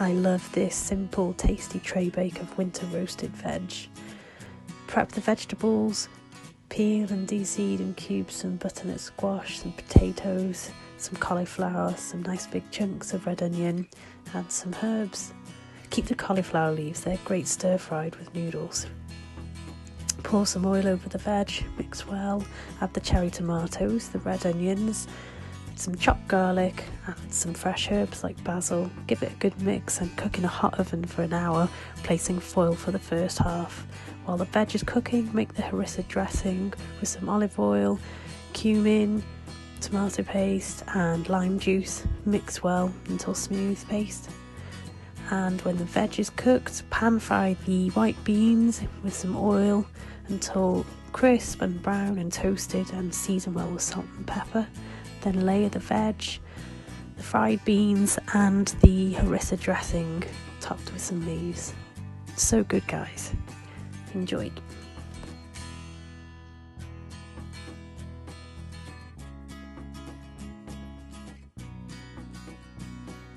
I love this simple, tasty tray bake of winter roasted veg. Prep the vegetables, peel and de-seed and cube some butternut squash, some potatoes, some cauliflower, some nice big chunks of red onion, and some herbs. Keep the cauliflower leaves, they're great stir-fried with noodles. Pour some oil over the veg, mix well, add the cherry tomatoes, the red onions, some chopped garlic and some fresh herbs like basil. Give it a good mix and cook in a hot oven for an hour, placing foil for the first half. While the veg is cooking, make the harissa dressing with some olive oil, cumin, tomato paste and lime juice. Mix well until smooth paste. And when the veg is cooked, pan fry the white beans with some oil until crisp and brown and toasted, and season well with salt and pepper. Then layer the veg, the fried beans and the harissa dressing topped with some leaves. So good, guys. Enjoy.